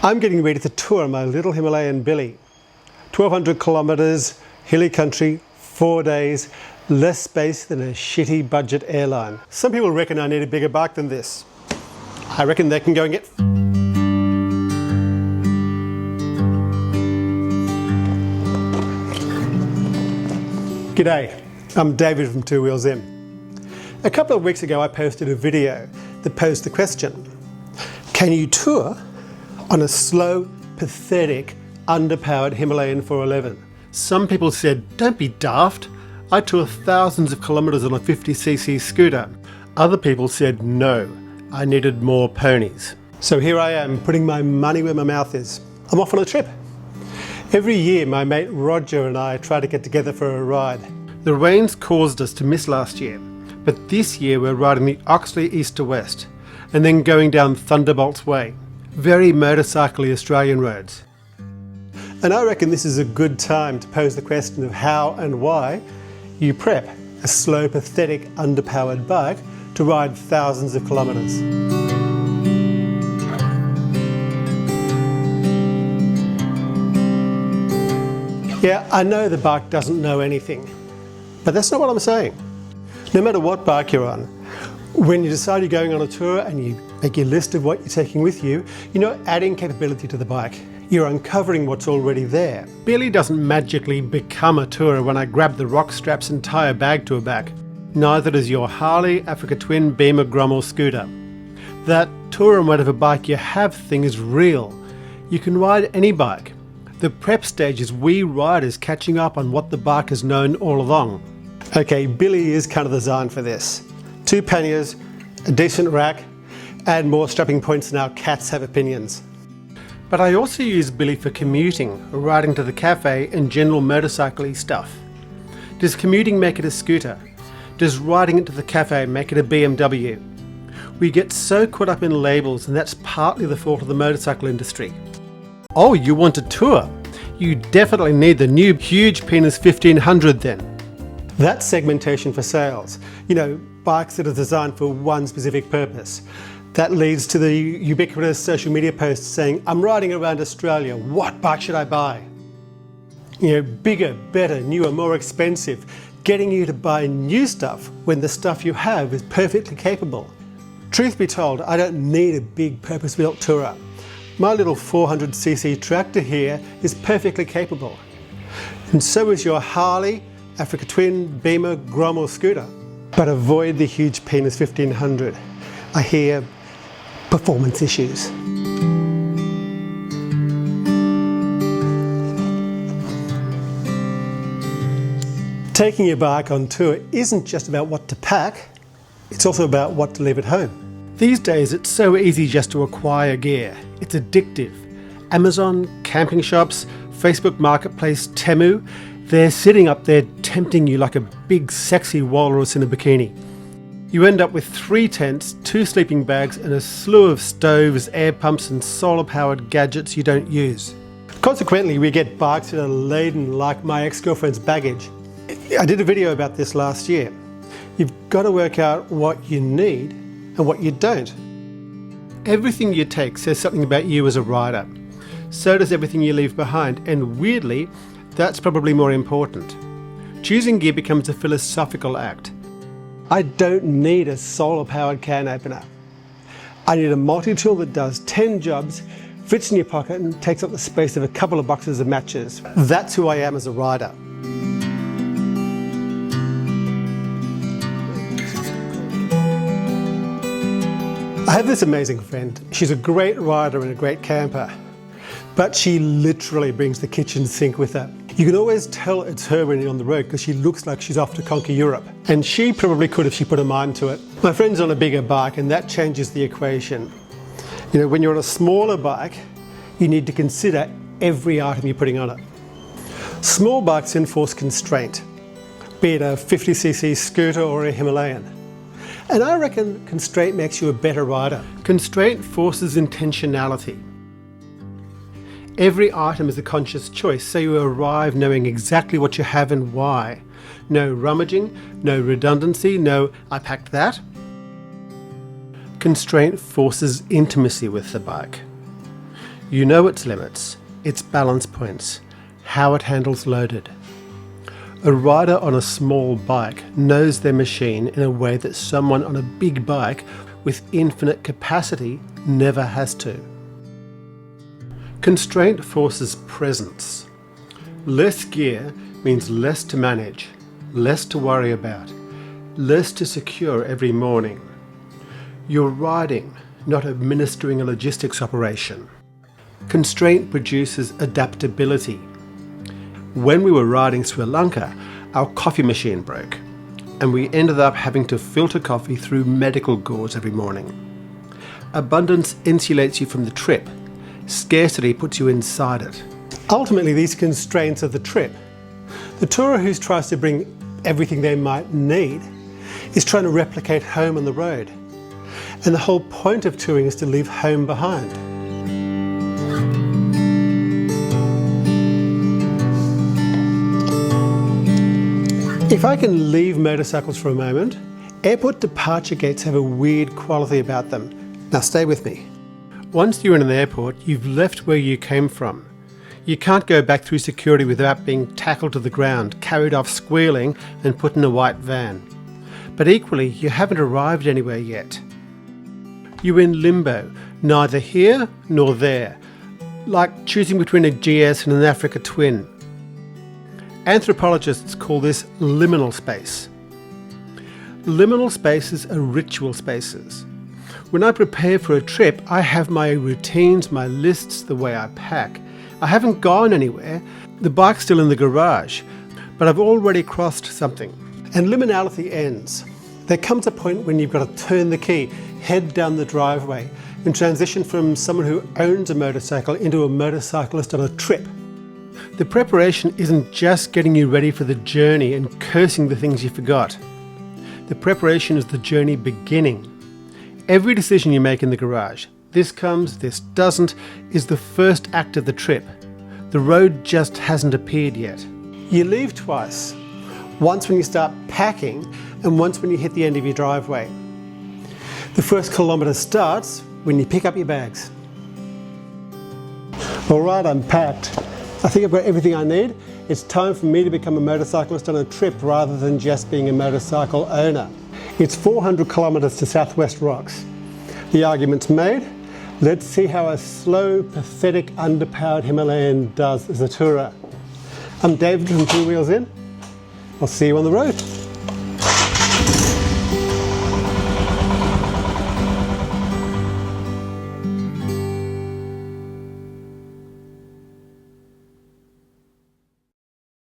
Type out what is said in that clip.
I'm getting ready to tour my little Himalayan Billy. 1200 kilometers, hilly country, 4 days, less space than a shitty budget airline. Some people reckon I need a bigger bike than this. I reckon they can go and get... G'day, I'm David from Two Wheels In. A couple of weeks ago I posted a video that posed the question, can you tour on a slow, pathetic, underpowered Himalayan 411? Some people said, don't be daft, I tour thousands of kilometres on a 50cc scooter. Other people said no, I needed more ponies. So here I am, putting my money where my mouth is. I'm off on a trip. Every year my mate Roger and I try to get together for a ride. The rains caused us to miss last year, but this year we're riding the Oxley east to west, and then going down Thunderbolts Way. Very motorcycly Australian roads. And I reckon this is a good time to pose the question of how and why you prep a slow, pathetic, underpowered bike to ride thousands of kilometres. Yeah, I know the bike doesn't know anything, but that's not what I'm saying. No matter what bike you're on, when you decide you're going on a tour and you make your list of what you're taking with you, you're not adding capability to the bike. You're uncovering what's already there. Billy doesn't magically become a tourer when I grab the rock straps and tie a bag to her back. Neither does your Harley, Africa Twin, Beamer, Grom or scooter. That tour on whatever bike you have thing is real. You can ride any bike. The prep stage is we riders catching up on what the bike has known all along. Okay, Billy is kind of designed for this. 2 panniers, a decent rack, and more strapping points than our cats have opinions. But I also use Billy for commuting, riding to the cafe and general motorcycle-y stuff. Does commuting make it a scooter? Does riding it to the cafe make it a BMW? We get so caught up in labels, and that's partly the fault of the motorcycle industry. Oh, you want a tour? You definitely need the new huge penis 1500 then. That's segmentation for sales. You know, bikes that are designed for one specific purpose. That leads to the ubiquitous social media posts saying, I'm riding around Australia, what bike should I buy? You know, bigger, better, newer, more expensive, getting you to buy new stuff when the stuff you have is perfectly capable. Truth be told, I don't need a big purpose-built tourer. My little 400cc tractor here is perfectly capable. And so is your Harley, Africa Twin, Beamer, Grom or scooter. But avoid the huge penis 1500. I hear performance issues. Taking your bike on tour isn't just about what to pack, it's also about what to leave at home. These days it's so easy just to acquire gear. It's addictive. Amazon, camping shops, Facebook Marketplace, Temu, they're sitting up there tempting you like a big sexy walrus in a bikini. You end up with 3 tents, 2 sleeping bags and a slew of stoves, air pumps and solar-powered gadgets you don't use. Consequently, we get bikes that are laden like my ex-girlfriend's baggage. I did a video about this last year. You've got to work out what you need and what you don't. Everything you take says something about you as a rider. So does everything you leave behind, and weirdly, that's probably more important. Choosing gear becomes a philosophical act. I don't need a solar-powered can opener. I need a multi-tool that does 10 jobs, fits in your pocket and takes up the space of a couple of boxes of matches. That's who I am as a rider. I have this amazing friend. She's a great rider and a great camper, but she literally brings the kitchen sink with her. You can always tell it's her when you're on the road because she looks like she's off to conquer Europe. And she probably could if she put her mind to it. My friend's on a bigger bike and that changes the equation. You know, when you're on a smaller bike, you need to consider every item you're putting on it. Small bikes enforce constraint, be it a 50cc scooter or a Himalayan. And I reckon constraint makes you a better rider. Constraint forces intentionality. Every item is a conscious choice, so you arrive knowing exactly what you have and why. No rummaging, no redundancy, no I packed that. Constraint forces intimacy with the bike. You know its limits, its balance points, how it handles loaded. A rider on a small bike knows their machine in a way that someone on a big bike with infinite capacity never has to. Constraint forces presence. Less gear means less to manage, less to worry about, less to secure every morning. You're riding, not administering a logistics operation. Constraint produces adaptability. When we were riding Sri Lanka, our coffee machine broke, and we ended up having to filter coffee through medical gourds every morning. Abundance insulates you from the trip. Scarcity puts you inside it. Ultimately, these constraints are the trip. The tourer who tries to bring everything they might need is trying to replicate home on the road. And the whole point of touring is to leave home behind. If I can leave motorcycles for a moment, airport departure gates have a weird quality about them. Now stay with me. Once you're in an airport, you've left where you came from. You can't go back through security without being tackled to the ground, carried off squealing and put in a white van. But equally, you haven't arrived anywhere yet. You're in limbo, neither here nor there, like choosing between a GS and an Africa Twin. Anthropologists call this liminal space. Liminal spaces are ritual spaces. When I prepare for a trip, I have my routines, my lists, the way I pack. I haven't gone anywhere. The bike's still in the garage, but I've already crossed something. And liminality ends. There comes a point when you've got to turn the key, head down the driveway, and transition from someone who owns a motorcycle into a motorcyclist on a trip. The preparation isn't just getting you ready for the journey and cursing the things you forgot. The preparation is the journey beginning. Every decision you make in the garage, this comes, this doesn't, is the first act of the trip. The road just hasn't appeared yet. You leave twice. Once when you start packing and once when you hit the end of your driveway. The first kilometre starts when you pick up your bags. All right, I'm packed. I think I've got everything I need. It's time for me to become a motorcyclist on a trip rather than just being a motorcycle owner. It's 400 kilometres to Southwest Rocks. The argument's made. Let's see how a slow, pathetic, underpowered Himalayan does as a tourer. I'm David from Two Wheels In. I'll see you on the road.